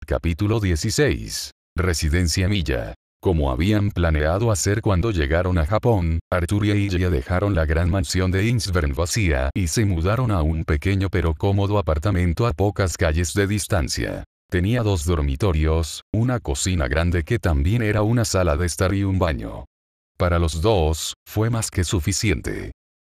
Capítulo 16. Residencia Milla. Como habían planeado hacer cuando llegaron a Japón, Arturia y Ella dejaron la gran mansión de Innsbruck vacía y se mudaron a un pequeño pero cómodo apartamento a pocas calles de distancia. Tenía 2 dormitorios, una cocina grande que también era una sala de estar y un baño. Para los 2, fue más que suficiente.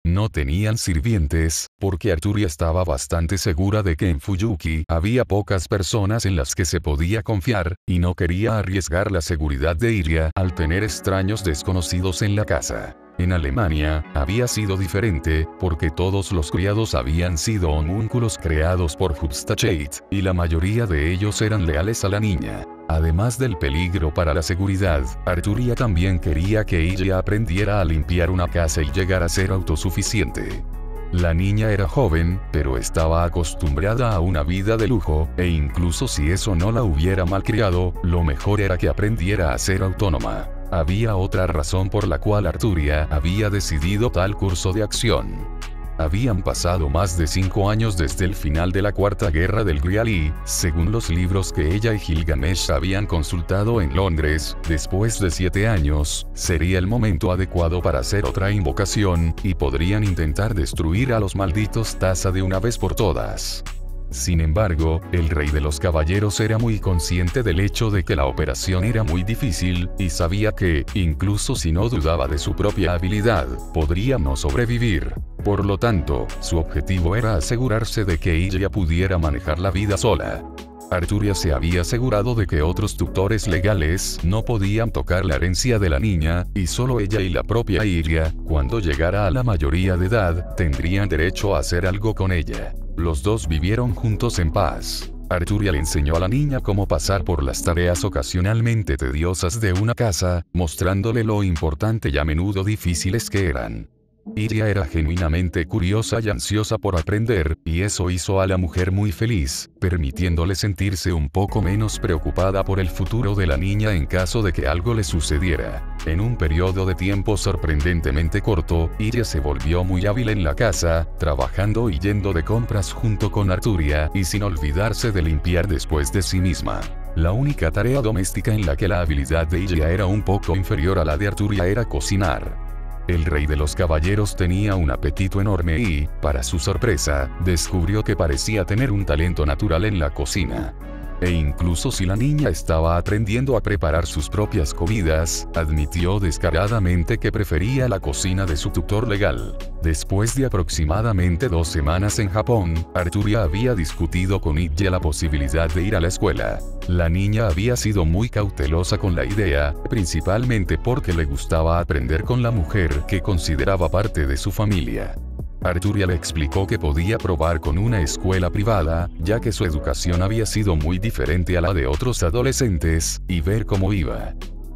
No tenían sirvientes, porque Arturia estaba bastante segura de que en Fuyuki había pocas personas en las que se podía confiar, y no quería arriesgar la seguridad de Iria al tener extraños desconocidos en la casa. En Alemania, había sido diferente, porque todos los criados habían sido homúnculos creados por Hupstacheit, y la mayoría de ellos eran leales a la niña. Además del peligro para la seguridad, Arturia también quería que ella aprendiera a limpiar una casa y llegar a ser autosuficiente. La niña era joven, pero estaba acostumbrada a una vida de lujo, e incluso si eso no la hubiera malcriado, lo mejor era que aprendiera a ser autónoma. Había otra razón por la cual Arturia había decidido tal curso de acción. Habían pasado más de 5 años desde el final de la Cuarta Guerra del Grial y, según los libros que ella y Gilgamesh habían consultado en Londres, después de 7 años, sería el momento adecuado para hacer otra invocación, y podrían intentar destruir a los malditos Tasa de una vez por todas. Sin embargo, el rey de los caballeros era muy consciente del hecho de que la operación era muy difícil, y sabía que, incluso si no dudaba de su propia habilidad, podría no sobrevivir. Por lo tanto, su objetivo era asegurarse de que ella pudiera manejar la vida sola. Arturia se había asegurado de que otros tutores legales no podían tocar la herencia de la niña, y solo ella y la propia Iria, cuando llegara a la mayoría de edad, tendrían derecho a hacer algo con ella. Los 2 vivieron juntos en paz. Arturia le enseñó a la niña cómo pasar por las tareas ocasionalmente tediosas de una casa, mostrándole lo importante y a menudo difíciles que eran. Iria era genuinamente curiosa y ansiosa por aprender, y eso hizo a la mujer muy feliz, permitiéndole sentirse un poco menos preocupada por el futuro de la niña en caso de que algo le sucediera. En un periodo de tiempo sorprendentemente corto, Iria se volvió muy hábil en la casa, trabajando y yendo de compras junto con Arturia, y sin olvidarse de limpiar después de sí misma. La única tarea doméstica en la que la habilidad de Iria era un poco inferior a la de Arturia era cocinar. El rey de los caballeros tenía un apetito enorme y, para su sorpresa, descubrió que parecía tener un talento natural en la cocina. E incluso si la niña estaba aprendiendo a preparar sus propias comidas, admitió descaradamente que prefería la cocina de su tutor legal. Después de aproximadamente 2 semanas en Japón, Arturia había discutido con Illa la posibilidad de ir a la escuela. La niña había sido muy cautelosa con la idea, principalmente porque le gustaba aprender con la mujer que consideraba parte de su familia. Arturia le explicó que podía probar con una escuela privada, ya que su educación había sido muy diferente a la de otros adolescentes, y ver cómo iba.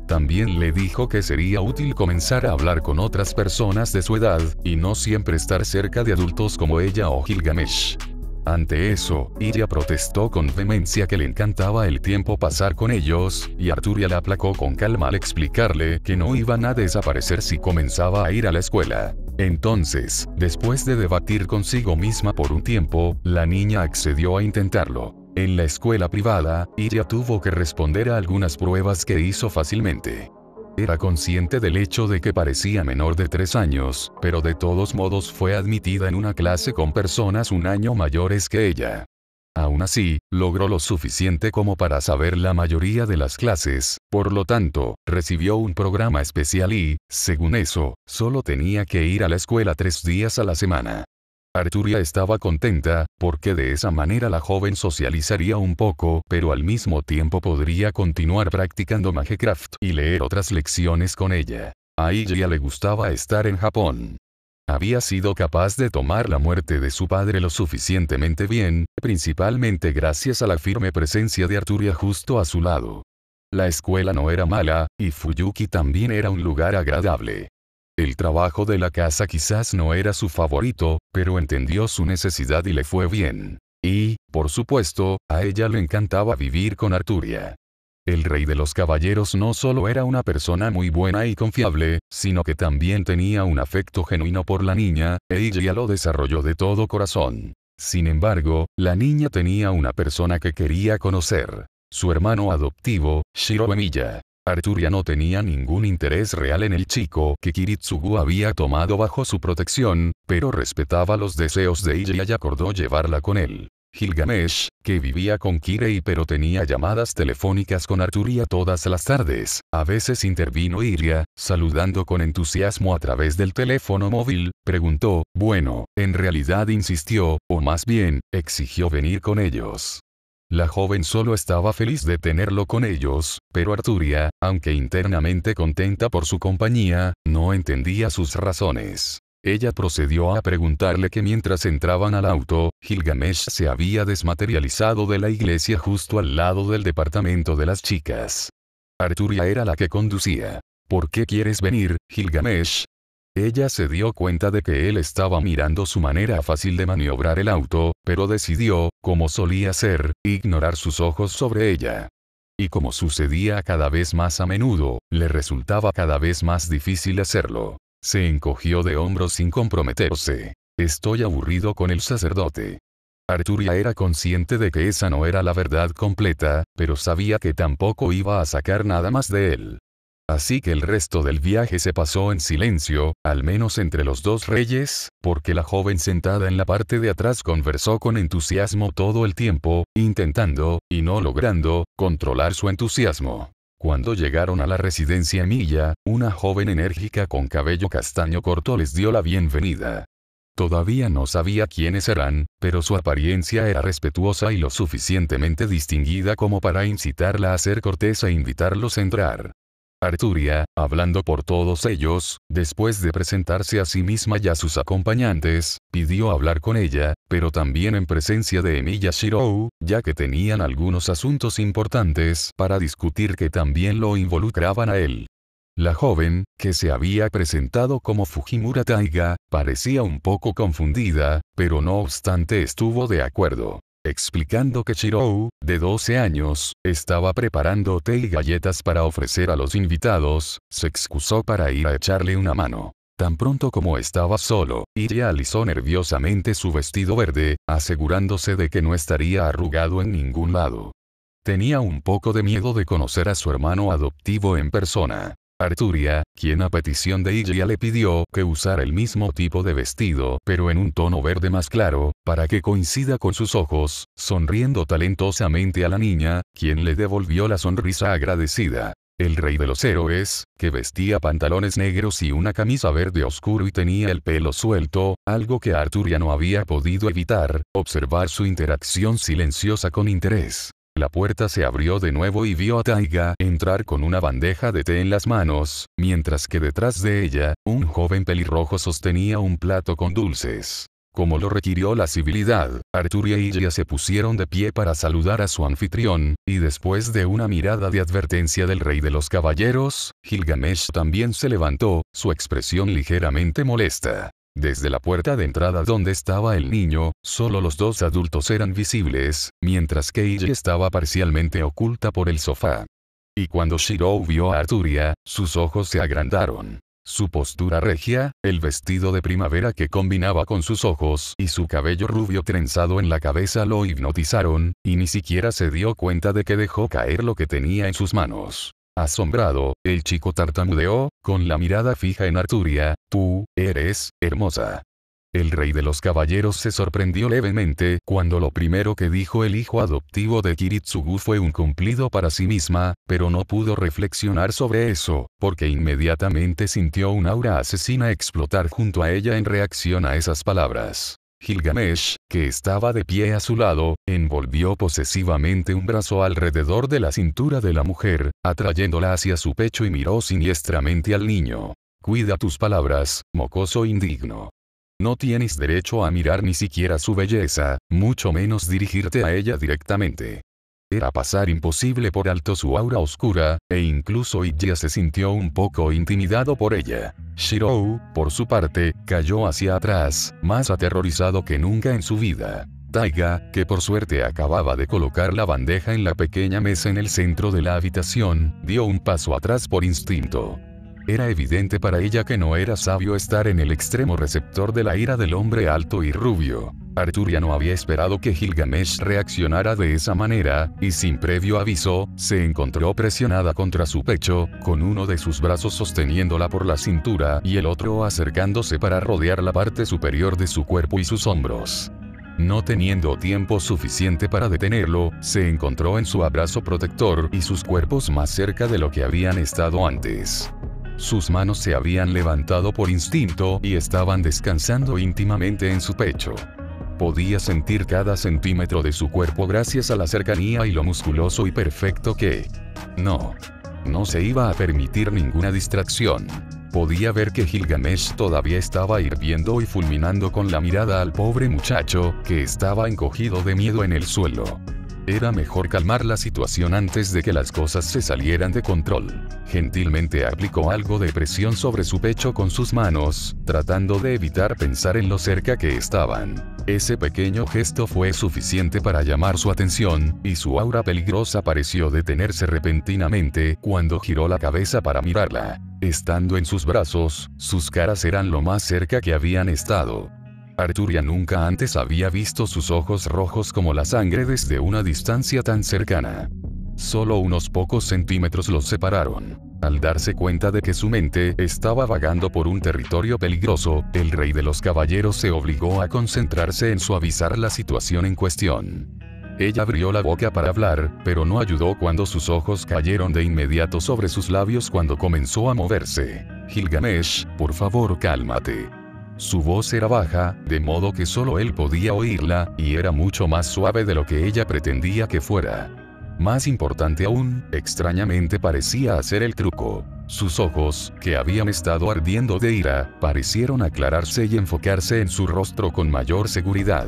También le dijo que sería útil comenzar a hablar con otras personas de su edad, y no siempre estar cerca de adultos como ella o Gilgamesh. Ante eso, Iria protestó con vehemencia que le encantaba el tiempo pasar con ellos, y Arturia la aplacó con calma al explicarle que no iban a desaparecer si comenzaba a ir a la escuela. Entonces, después de debatir consigo misma por un tiempo, la niña accedió a intentarlo. En la escuela privada, Iria tuvo que responder a algunas pruebas que hizo fácilmente. Era consciente del hecho de que parecía menor de 3 años, pero de todos modos fue admitida en una clase con personas un año mayores que ella. Aún así, logró lo suficiente como para saber la mayoría de las clases, por lo tanto, recibió un programa especial y, según eso, solo tenía que ir a la escuela 3 días a la semana. Arturia estaba contenta, porque de esa manera la joven socializaría un poco, pero al mismo tiempo podría continuar practicando Magecraft y leer otras lecciones con ella. A ella le gustaba estar en Japón. Había sido capaz de tomar la muerte de su padre lo suficientemente bien, principalmente gracias a la firme presencia de Arturia justo a su lado. La escuela no era mala, y Fuyuki también era un lugar agradable. El trabajo de la casa quizás no era su favorito, pero entendió su necesidad y le fue bien. Y, por supuesto, a ella le encantaba vivir con Arturia. El rey de los caballeros no solo era una persona muy buena y confiable, sino que también tenía un afecto genuino por la niña, e ella lo desarrolló de todo corazón. Sin embargo, la niña tenía una persona que quería conocer. su hermano adoptivo, Shiro Emiya. Arturia no tenía ningún interés real en el chico que Kiritsugu había tomado bajo su protección, pero respetaba los deseos de ella y acordó llevarla con él. Gilgamesh, que vivía con Kirei pero tenía llamadas telefónicas con Arturia todas las tardes, a veces intervino Iria, saludando con entusiasmo a través del teléfono móvil, preguntó, bueno, en realidad insistió, o más bien, exigió venir con ellos. La joven solo estaba feliz de tenerlo con ellos, pero Arturia, aunque internamente contenta por su compañía, no entendía sus razones. Ella procedió a preguntarle que mientras entraban al auto, Gilgamesh se había desmaterializado de la iglesia justo al lado del departamento de las chicas. Arturia era la que conducía. ¿Por qué quieres venir, Gilgamesh? Ella se dio cuenta de que él estaba mirando su manera fácil de maniobrar el auto, pero decidió, como solía hacer, ignorar sus ojos sobre ella. Y como sucedía cada vez más a menudo, le resultaba cada vez más difícil hacerlo. Se encogió de hombros sin comprometerse. Estoy aburrido con el sacerdote. Arturia era consciente de que esa no era la verdad completa, pero sabía que tampoco iba a sacar nada más de él. Así que el resto del viaje se pasó en silencio, al menos entre los dos reyes, porque la joven sentada en la parte de atrás conversó con entusiasmo todo el tiempo, intentando, y no logrando, controlar su entusiasmo. Cuando llegaron a la residencia Emiya, una joven enérgica con cabello castaño corto les dio la bienvenida. Todavía no sabía quiénes eran, pero su apariencia era respetuosa y lo suficientemente distinguida como para incitarla a ser cortés e invitarlos a entrar. Arturia, hablando por todos ellos, después de presentarse a sí misma y a sus acompañantes, pidió hablar con ella, pero también en presencia de Emiya Shirou, ya que tenían algunos asuntos importantes para discutir que también lo involucraban a él. La joven, que se había presentado como Fujimura Taiga, parecía un poco confundida, pero no obstante estuvo de acuerdo. Explicando que Shirou, de 12 años, estaba preparando té y galletas para ofrecer a los invitados, se excusó para ir a echarle una mano. Tan pronto como estaba solo, Iria alisó nerviosamente su vestido verde, asegurándose de que no estaría arrugado en ningún lado. Tenía un poco de miedo de conocer a su hermano adoptivo en persona. Arturia, quien a petición de Iria le pidió que usara el mismo tipo de vestido pero en un tono verde más claro, para que coincida con sus ojos, sonriendo talentosamente a la niña, quien le devolvió la sonrisa agradecida. El rey de los héroes, que vestía pantalones negros y una camisa verde oscuro y tenía el pelo suelto, algo que Arturia no había podido evitar, observar su interacción silenciosa con interés. La puerta se abrió de nuevo y vio a Taiga entrar con una bandeja de té en las manos, mientras que detrás de ella, un joven pelirrojo sostenía un plato con dulces. Como lo requirió la civilidad, Arturia y Iria se pusieron de pie para saludar a su anfitrión, y después de una mirada de advertencia del rey de los caballeros, Gilgamesh también se levantó, su expresión ligeramente molesta. Desde la puerta de entrada donde estaba el niño, solo los dos adultos eran visibles, mientras que Iria estaba parcialmente oculta por el sofá. Y cuando Shirou vio a Arturia, sus ojos se agrandaron. Su postura regia, el vestido de primavera que combinaba con sus ojos y su cabello rubio trenzado en la cabeza lo hipnotizaron, y ni siquiera se dio cuenta de que dejó caer lo que tenía en sus manos. Asombrado, el chico tartamudeó, con la mirada fija en Arturia, «Tú, eres, hermosa». El rey de los caballeros se sorprendió levemente cuando lo primero que dijo el hijo adoptivo de Kiritsugu fue un cumplido para sí misma, pero no pudo reflexionar sobre eso, porque inmediatamente sintió un aura asesina explotar junto a ella en reacción a esas palabras. Gilgamesh, que estaba de pie a su lado, envolvió posesivamente un brazo alrededor de la cintura de la mujer, atrayéndola hacia su pecho y miró siniestramente al niño. «Cuida tus palabras, mocoso indigno. No tienes derecho a mirar ni siquiera su belleza, mucho menos dirigirte a ella directamente». Era pasar imposible por alto su aura oscura, e incluso Iria se sintió un poco intimidado por ella. Shirou, por su parte, cayó hacia atrás, más aterrorizado que nunca en su vida. Taiga, que por suerte acababa de colocar la bandeja en la pequeña mesa en el centro de la habitación, dio un paso atrás por instinto. Era evidente para ella que no era sabio estar en el extremo receptor de la ira del hombre alto y rubio. Arturia no había esperado que Gilgamesh reaccionara de esa manera, y sin previo aviso, se encontró presionada contra su pecho, con uno de sus brazos sosteniéndola por la cintura y el otro acercándose para rodear la parte superior de su cuerpo y sus hombros. No teniendo tiempo suficiente para detenerlo, se encontró en su abrazo protector y sus cuerpos más cerca de lo que habían estado antes. Sus manos se habían levantado por instinto y estaban descansando íntimamente en su pecho. Podía sentir cada centímetro de su cuerpo gracias a la cercanía y lo musculoso y perfecto que... No se iba a permitir ninguna distracción. Podía ver que Gilgamesh todavía estaba hirviendo y fulminando con la mirada al pobre muchacho, que estaba encogido de miedo en el suelo. Era mejor calmar la situación antes de que las cosas se salieran de control. Gentilmente aplicó algo de presión sobre su pecho con sus manos, tratando de evitar pensar en lo cerca que estaban. Ese pequeño gesto fue suficiente para llamar su atención, y su aura peligrosa pareció detenerse repentinamente cuando giró la cabeza para mirarla. Estando en sus brazos, sus caras eran lo más cerca que habían estado. Arturia nunca antes había visto sus ojos rojos como la sangre desde una distancia tan cercana. Solo unos pocos centímetros los separaron. Al darse cuenta de que su mente estaba vagando por un territorio peligroso, el rey de los caballeros se obligó a concentrarse en suavizar la situación en cuestión. Ella abrió la boca para hablar, pero no ayudó cuando sus ojos cayeron de inmediato sobre sus labios cuando comenzó a moverse. Gilgamesh, por favor cálmate. Su voz era baja, de modo que solo él podía oírla, y era mucho más suave de lo que ella pretendía que fuera. Más importante aún, extrañamente parecía hacer el truco. Sus ojos, que habían estado ardiendo de ira, parecieron aclararse y enfocarse en su rostro con mayor seguridad.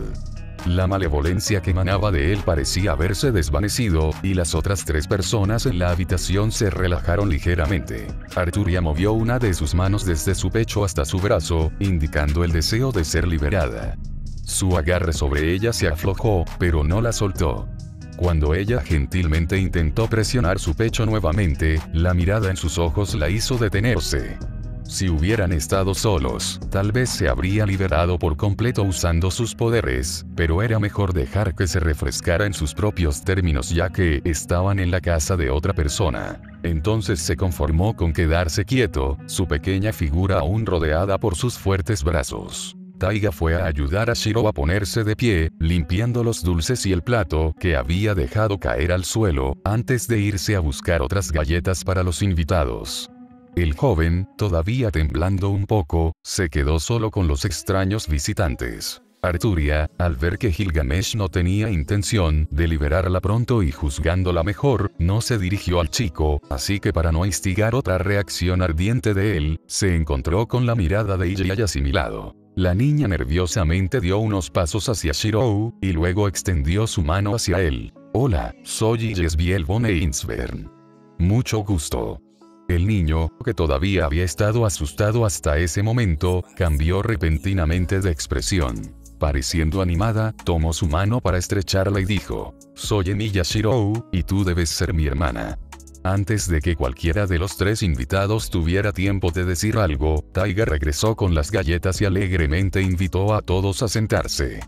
La malevolencia que emanaba de él parecía haberse desvanecido, y las otras 3 personas en la habitación se relajaron ligeramente. Arturia movió una de sus manos desde su pecho hasta su brazo, indicando el deseo de ser liberada. Su agarre sobre ella se aflojó, pero no la soltó. Cuando ella gentilmente intentó presionar su pecho nuevamente, la mirada en sus ojos la hizo detenerse. Si hubieran estado solos, tal vez se habría liberado por completo usando sus poderes, pero era mejor dejar que se refrescara en sus propios términos ya que estaban en la casa de otra persona. Entonces se conformó con quedarse quieto, su pequeña figura aún rodeada por sus fuertes brazos. Taiga fue a ayudar a Shiro a ponerse de pie, limpiando los dulces y el plato que había dejado caer al suelo, antes de irse a buscar otras galletas para los invitados. El joven, todavía temblando un poco, se quedó solo con los extraños visitantes. Arturia, al ver que Gilgamesh no tenía intención de liberarla pronto y juzgándola mejor, no se dirigió al chico, así que para no instigar otra reacción ardiente de él, se encontró con la mirada de Ijai asimilado. La niña nerviosamente dio unos pasos hacia Shirou, y luego extendió su mano hacia él. Hola, soy Jesbiel von Einsvern. Mucho gusto. El niño, que todavía había estado asustado hasta ese momento, cambió repentinamente de expresión. Pareciendo animada, tomó su mano para estrecharla y dijo, soy Emilia Shirou, y tú debes ser mi hermana. Antes de que cualquiera de los 3 invitados tuviera tiempo de decir algo, Taiga regresó con las galletas y alegremente invitó a todos a sentarse.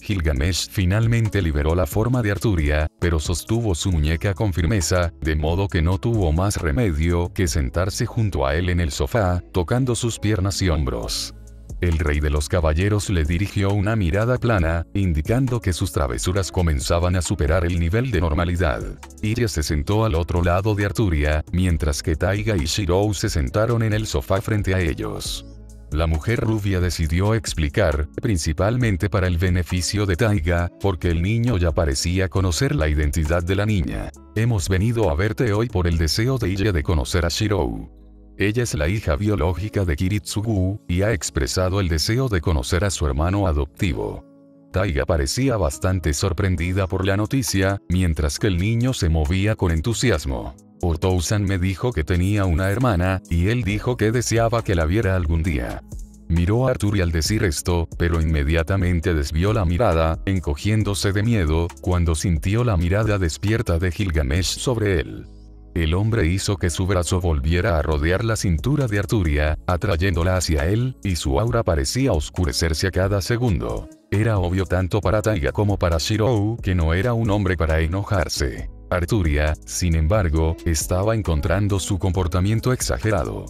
Gilgamesh finalmente liberó la forma de Arturia, pero sostuvo su muñeca con firmeza, de modo que no tuvo más remedio que sentarse junto a él en el sofá, tocando sus piernas y hombros. El rey de los caballeros le dirigió una mirada plana, indicando que sus travesuras comenzaban a superar el nivel de normalidad. Ijai se sentó al otro lado de Arturia, mientras que Taiga y Shirou se sentaron en el sofá frente a ellos. La mujer rubia decidió explicar, principalmente para el beneficio de Taiga, porque el niño ya parecía conocer la identidad de la niña. Hemos venido a verte hoy por el deseo de Ijai de conocer a Shirou. Ella es la hija biológica de Kiritsugu, y ha expresado el deseo de conocer a su hermano adoptivo. Taiga parecía bastante sorprendida por la noticia, mientras que el niño se movía con entusiasmo. Ortou-san me dijo que tenía una hermana, y él dijo que deseaba que la viera algún día. Miró a Arturia al decir esto, pero inmediatamente desvió la mirada, encogiéndose de miedo, cuando sintió la mirada despierta de Gilgamesh sobre él. El hombre hizo que su brazo volviera a rodear la cintura de Arturia, atrayéndola hacia él, y su aura parecía oscurecerse a cada segundo. Era obvio tanto para Taiga como para Shirou que no era un hombre para enojarse. Arturia, sin embargo, estaba encontrando su comportamiento exagerado.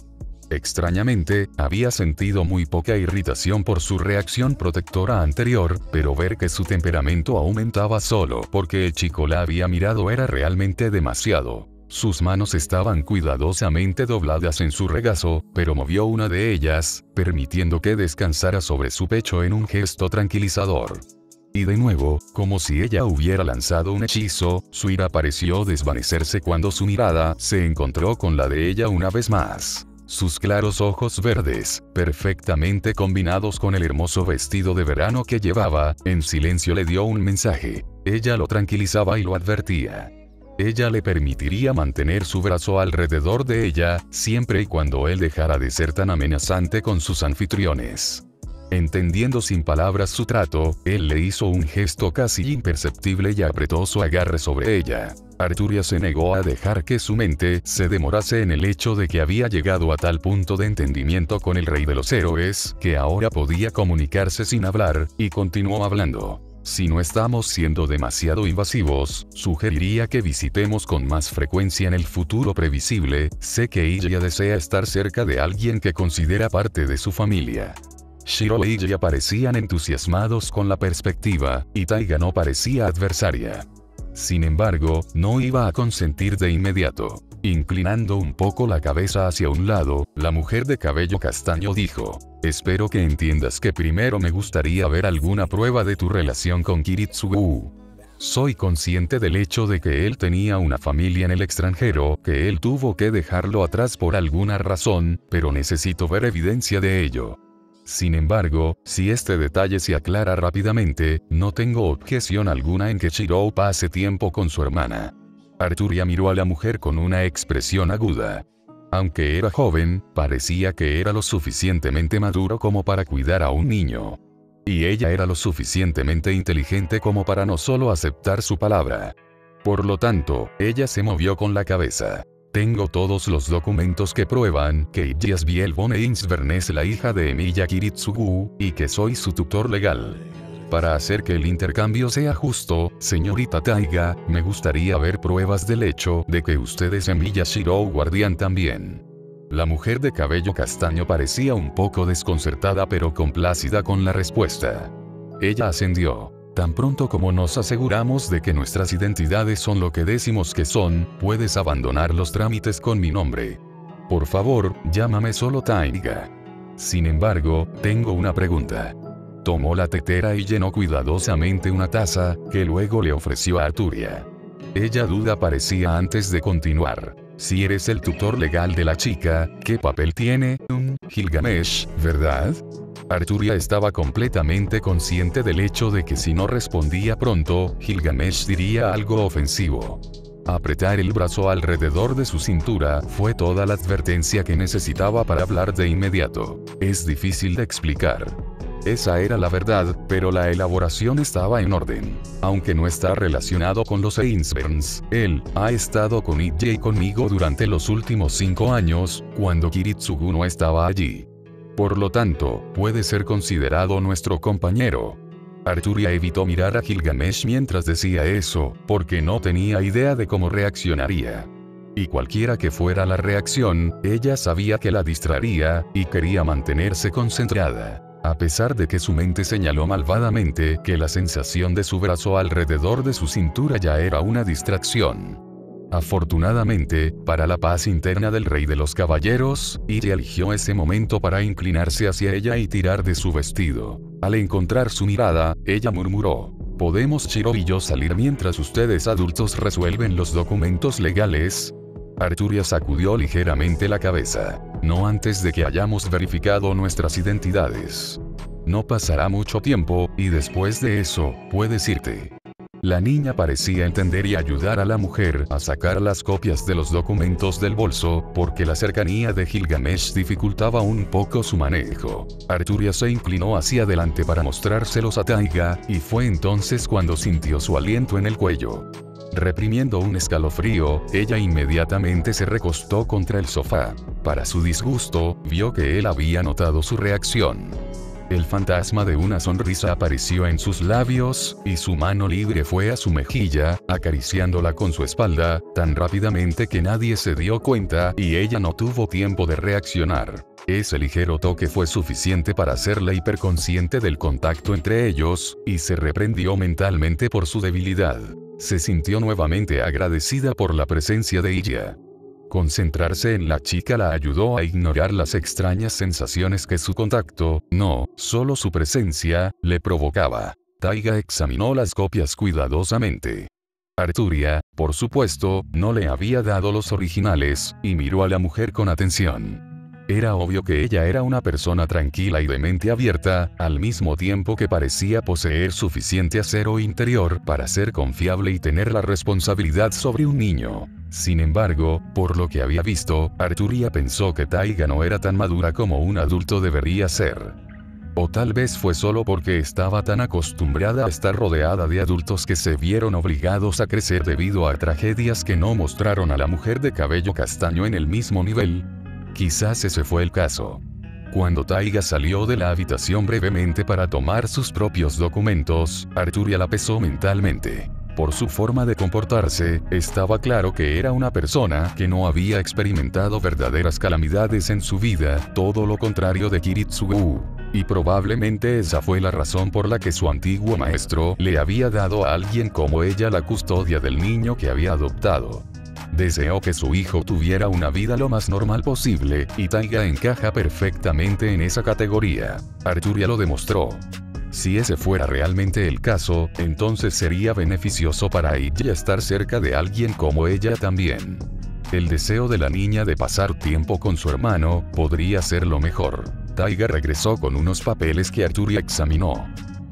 Extrañamente, había sentido muy poca irritación por su reacción protectora anterior, pero ver que su temperamento aumentaba solo porque el chico la había mirado era realmente demasiado. Sus manos estaban cuidadosamente dobladas en su regazo, pero movió una de ellas, permitiendo que descansara sobre su pecho en un gesto tranquilizador. Y de nuevo, como si ella hubiera lanzado un hechizo, su ira pareció desvanecerse cuando su mirada se encontró con la de ella una vez más. Sus claros ojos verdes, perfectamente combinados con el hermoso vestido de verano que llevaba, en silencio le dio un mensaje. Ella lo tranquilizaba y lo advertía. Ella le permitiría mantener su brazo alrededor de ella, siempre y cuando él dejara de ser tan amenazante con sus anfitriones. Entendiendo sin palabras su trato, él le hizo un gesto casi imperceptible y apretó su agarre sobre ella. Arturia se negó a dejar que su mente se demorase en el hecho de que había llegado a tal punto de entendimiento con el rey de los héroes, que ahora podía comunicarse sin hablar, y continuó hablando. Si no estamos siendo demasiado invasivos, sugeriría que visitemos con más frecuencia en el futuro previsible. Sé que ella desea estar cerca de alguien que considera parte de su familia. Shirou y ella parecían entusiasmados con la perspectiva, y Taiga no parecía adversaria. Sin embargo, no iba a consentir de inmediato. Inclinando un poco la cabeza hacia un lado, la mujer de cabello castaño dijo: espero que entiendas que primero me gustaría ver alguna prueba de tu relación con Kiritsugu. Soy consciente del hecho de que él tenía una familia en el extranjero, que él tuvo que dejarlo atrás por alguna razón, pero necesito ver evidencia de ello. Sin embargo, si este detalle se aclara rápidamente, no tengo objeción alguna en que Shirou pase tiempo con su hermana. Arturia miró a la mujer con una expresión aguda. Aunque era joven, parecía que era lo suficientemente maduro como para cuidar a un niño. Y ella era lo suficientemente inteligente como para no solo aceptar su palabra. Por lo tanto, ella se movió con la cabeza. Tengo todos los documentos que prueban que Yasbiel von Einsvern es la hija de Emilia Kiritsugu, y que soy su tutor legal. Para hacer que el intercambio sea justo, señorita Taiga, me gustaría ver pruebas del hecho de que usted es Emilia Shirou guardián también. La mujer de cabello castaño parecía un poco desconcertada pero complácida con la respuesta. Ella ascendió. Tan pronto como nos aseguramos de que nuestras identidades son lo que decimos que son, puedes abandonar los trámites con mi nombre. Por favor, llámame solo Taiga. Sin embargo, tengo una pregunta. Tomó la tetera y llenó cuidadosamente una taza, que luego le ofreció a Arturia. Ella duda parecía antes de continuar. Si eres el tutor legal de la chica, ¿qué papel tiene? Gilgamesh, ¿verdad? Arturia estaba completamente consciente del hecho de que si no respondía pronto, Gilgamesh diría algo ofensivo. Apretar el brazo alrededor de su cintura fue toda la advertencia que necesitaba para hablar de inmediato. Es difícil de explicar. Esa era la verdad, pero la elaboración estaba en orden. Aunque no está relacionado con los Einsverns, él ha estado con ella y conmigo durante los últimos 5 años, cuando Kiritsugu no estaba allí. Por lo tanto, puede ser considerado nuestro compañero. Arturia evitó mirar a Gilgamesh mientras decía eso, porque no tenía idea de cómo reaccionaría. Y cualquiera que fuera la reacción, ella sabía que la distraería, y quería mantenerse concentrada. A pesar de que su mente señaló malvadamente que la sensación de su brazo alrededor de su cintura ya era una distracción. Afortunadamente, para la paz interna del rey de los caballeros, ella eligió ese momento para inclinarse hacia ella y tirar de su vestido. Al encontrar su mirada, ella murmuró: ¿podemos Shirou y yo salir mientras ustedes adultos resuelven los documentos legales? Arturia sacudió ligeramente la cabeza. No antes de que hayamos verificado nuestras identidades. No pasará mucho tiempo, y después de eso, puedes irte. La niña parecía entender y ayudar a la mujer a sacar las copias de los documentos del bolso, porque la cercanía de Gilgamesh dificultaba un poco su manejo. Arturia se inclinó hacia adelante para mostrárselos a Taiga, y fue entonces cuando sintió su aliento en el cuello. Reprimiendo un escalofrío, ella inmediatamente se recostó contra el sofá. Para su disgusto, vio que él había notado su reacción. El fantasma de una sonrisa apareció en sus labios, y su mano libre fue a su mejilla, acariciándola con su espalda, tan rápidamente que nadie se dio cuenta y ella no tuvo tiempo de reaccionar. Ese ligero toque fue suficiente para hacerla hiperconsciente del contacto entre ellos, y se reprendió mentalmente por su debilidad. Se sintió nuevamente agradecida por la presencia de ella. Concentrarse en la chica la ayudó a ignorar las extrañas sensaciones que su contacto, no, solo su presencia, le provocaba. Taiga examinó las copias cuidadosamente. Arturia, por supuesto, no le había dado los originales, y miró a la mujer con atención. Era obvio que ella era una persona tranquila y de mente abierta, al mismo tiempo que parecía poseer suficiente acero interior para ser confiable y tener la responsabilidad sobre un niño. Sin embargo, por lo que había visto, Arturia pensó que Taiga no era tan madura como un adulto debería ser. O tal vez fue solo porque estaba tan acostumbrada a estar rodeada de adultos que se vieron obligados a crecer debido a tragedias que no mostraron a la mujer de cabello castaño en el mismo nivel. Quizás ese fue el caso. Cuando Taiga salió de la habitación brevemente para tomar sus propios documentos, Arturia la pesó mentalmente. Por su forma de comportarse, estaba claro que era una persona que no había experimentado verdaderas calamidades en su vida, todo lo contrario de Kiritsugu. Y probablemente esa fue la razón por la que su antiguo maestro le había dado a alguien como ella la custodia del niño que había adoptado. Deseó que su hijo tuviera una vida lo más normal posible, y Taiga encaja perfectamente en esa categoría. Arturia lo demostró. Si ese fuera realmente el caso, entonces sería beneficioso para ella estar cerca de alguien como ella también. El deseo de la niña de pasar tiempo con su hermano podría ser lo mejor. Taiga regresó con unos papeles que Arturia examinó.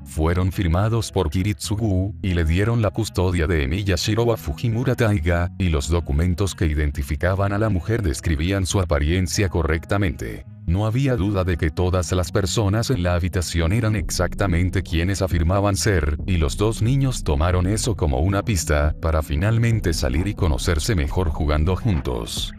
Fueron firmados por Kiritsugu, y le dieron la custodia de Miyashiro a Fujimura Taiga, y los documentos que identificaban a la mujer describían su apariencia correctamente. No había duda de que todas las personas en la habitación eran exactamente quienes afirmaban ser, y los dos niños tomaron eso como una pista, para finalmente salir y conocerse mejor jugando juntos.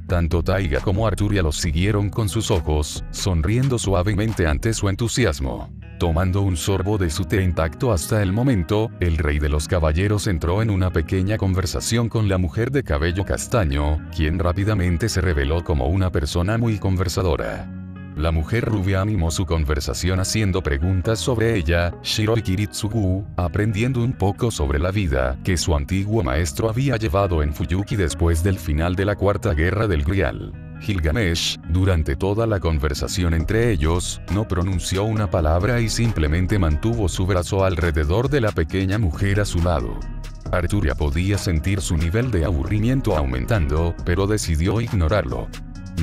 Tanto Taiga como Arturia los siguieron con sus ojos, sonriendo suavemente ante su entusiasmo. Tomando un sorbo de su té intacto hasta el momento, el rey de los caballeros entró en una pequeña conversación con la mujer de cabello castaño, quien rápidamente se reveló como una persona muy conversadora. La mujer rubia animó su conversación haciendo preguntas sobre ella, Shiro y Kiritsugu, aprendiendo un poco sobre la vida que su antiguo maestro había llevado en Fuyuki después del final de la Cuarta Guerra del Grial. Gilgamesh, durante toda la conversación entre ellos, no pronunció una palabra y simplemente mantuvo su brazo alrededor de la pequeña mujer a su lado. Arturia podía sentir su nivel de aburrimiento aumentando, pero decidió ignorarlo.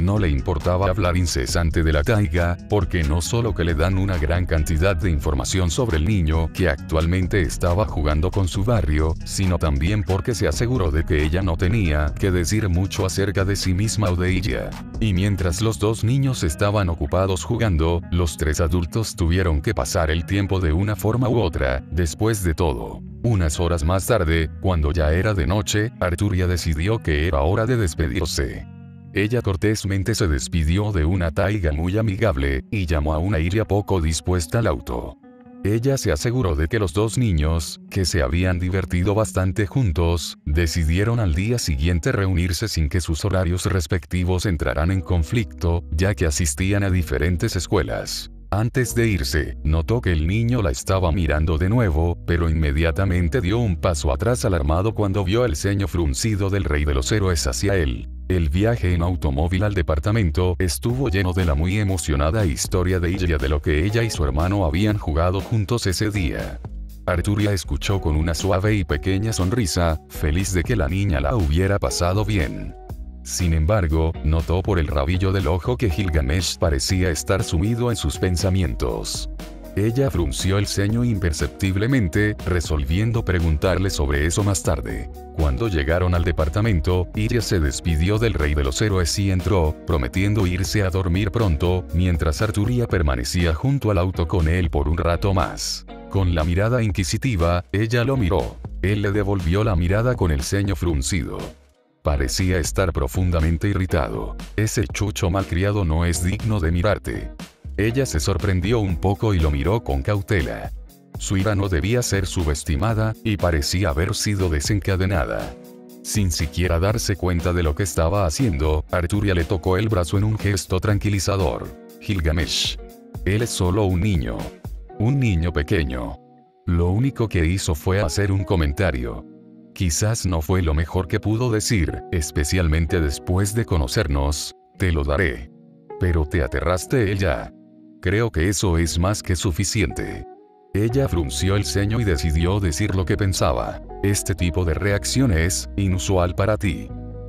No le importaba hablar incesante de la Taiga, porque no solo que le dan una gran cantidad de información sobre el niño que actualmente estaba jugando con su barrio, sino también porque se aseguró de que ella no tenía que decir mucho acerca de sí misma o de ella. Y mientras los dos niños estaban ocupados jugando, los tres adultos tuvieron que pasar el tiempo de una forma u otra. Después de todo, unas horas más tarde, cuando ya era de noche, Arturia decidió que era hora de despedirse. Ella cortésmente se despidió de una Taiga muy amigable, y llamó a una Iria poco dispuesta al auto. Ella se aseguró de que los dos niños, que se habían divertido bastante juntos, decidieron al día siguiente reunirse sin que sus horarios respectivos entraran en conflicto, ya que asistían a diferentes escuelas. Antes de irse, notó que el niño la estaba mirando de nuevo, pero inmediatamente dio un paso atrás alarmado cuando vio el ceño fruncido del rey de los héroes hacia él. El viaje en automóvil al departamento estuvo lleno de la muy emocionada historia de ella de lo que ella y su hermano habían jugado juntos ese día. Arturia escuchó con una suave y pequeña sonrisa, feliz de que la niña la hubiera pasado bien. Sin embargo, notó por el rabillo del ojo que Gilgamesh parecía estar sumido en sus pensamientos. Ella frunció el ceño imperceptiblemente, resolviendo preguntarle sobre eso más tarde. Cuando llegaron al departamento, Iria se despidió del rey de los héroes y entró, prometiendo irse a dormir pronto, mientras Arturia permanecía junto al auto con él por un rato más. Con la mirada inquisitiva, ella lo miró. Él le devolvió la mirada con el ceño fruncido. Parecía estar profundamente irritado. Ese chucho malcriado no es digno de mirarte. Ella se sorprendió un poco y lo miró con cautela. Su ira no debía ser subestimada, y parecía haber sido desencadenada. Sin siquiera darse cuenta de lo que estaba haciendo, Arturia le tocó el brazo en un gesto tranquilizador. Gilgamesh. Él es solo un niño. Un niño pequeño. Lo único que hizo fue hacer un comentario. Quizás no fue lo mejor que pudo decir, especialmente después de conocernos. Te lo daré. Pero te aterraste ella. Creo que eso es más que suficiente. Ella frunció el ceño y decidió decir lo que pensaba. Este tipo de reacción es inusual para ti.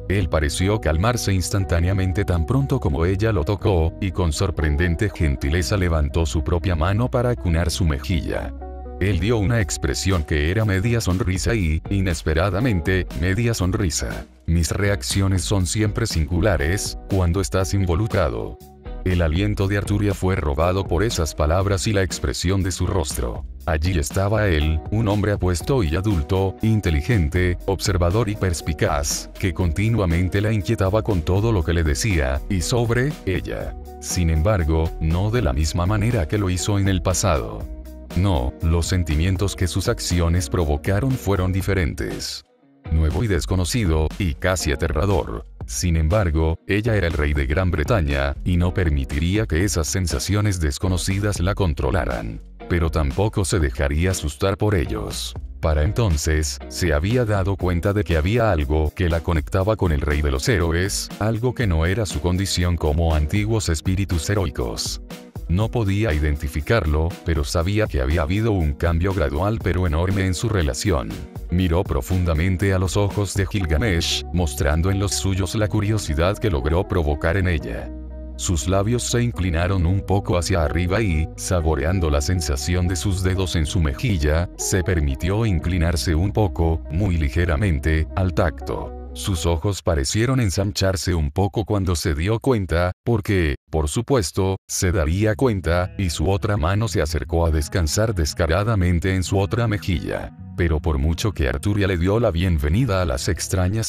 Él pareció calmarse instantáneamente tan pronto como ella lo tocó, y con sorprendente gentileza levantó su propia mano para acunar su mejilla. Él dio una expresión que era media sonrisa y, inesperadamente, media sonrisa. Mis reacciones son siempre singulares, cuando estás involucrado. El aliento de Arturia fue robado por esas palabras y la expresión de su rostro. Allí estaba él, un hombre apuesto y adulto, inteligente, observador y perspicaz, que continuamente la inquietaba con todo lo que le decía, y sobre ella. Sin embargo, no de la misma manera que lo hizo en el pasado. No, los sentimientos que sus acciones provocaron fueron diferentes. Nuevo y desconocido, y casi aterrador. Sin embargo, ella era el rey de Gran Bretaña, y no permitiría que esas sensaciones desconocidas la controlaran. Pero tampoco se dejaría asustar por ellos. Para entonces, se había dado cuenta de que había algo que la conectaba con el rey de los héroes, algo que no era su condición como antiguos espíritus heroicos. No podía identificarlo, pero sabía que había habido un cambio gradual pero enorme en su relación. Miró profundamente a los ojos de Gilgamesh, mostrando en los suyos la curiosidad que logró provocar en ella. Sus labios se inclinaron un poco hacia arriba y, saboreando la sensación de sus dedos en su mejilla, se permitió inclinarse un poco, muy ligeramente, al tacto. Sus ojos parecieron ensancharse un poco cuando se dio cuenta, porque, por supuesto, se daría cuenta, y su otra mano se acercó a descansar descaradamente en su otra mejilla. Pero por mucho que Arturia le dio la bienvenida a las extrañas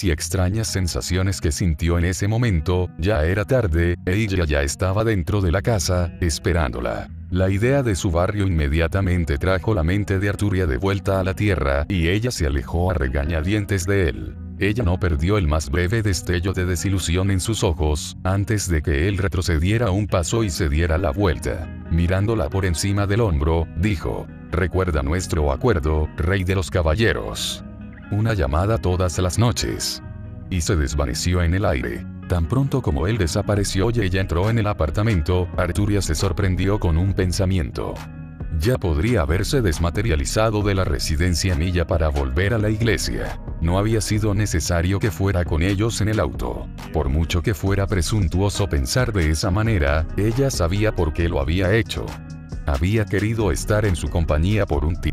sensaciones que sintió en ese momento, ya era tarde, e ella ya estaba dentro de la casa, esperándola. La idea de su barrio inmediatamente trajo la mente de Arturia de vuelta a la tierra, y ella se alejó a regañadientes de él. Ella no perdió el más breve destello de desilusión en sus ojos, antes de que él retrocediera un paso y se diera la vuelta. Mirándola por encima del hombro, dijo: «Recuerda nuestro acuerdo, rey de los caballeros. Una llamada todas las noches». Y se desvaneció en el aire. Tan pronto como él desapareció y ella entró en el apartamento, Arturia se sorprendió con un pensamiento. Ya podría haberse desmaterializado de la residencia Milla para volver a la iglesia. No había sido necesario que fuera con ellos en el auto. Por mucho que fuera presuntuoso pensar de esa manera, ella sabía por qué lo había hecho. Había querido estar en su compañía por un tiempo.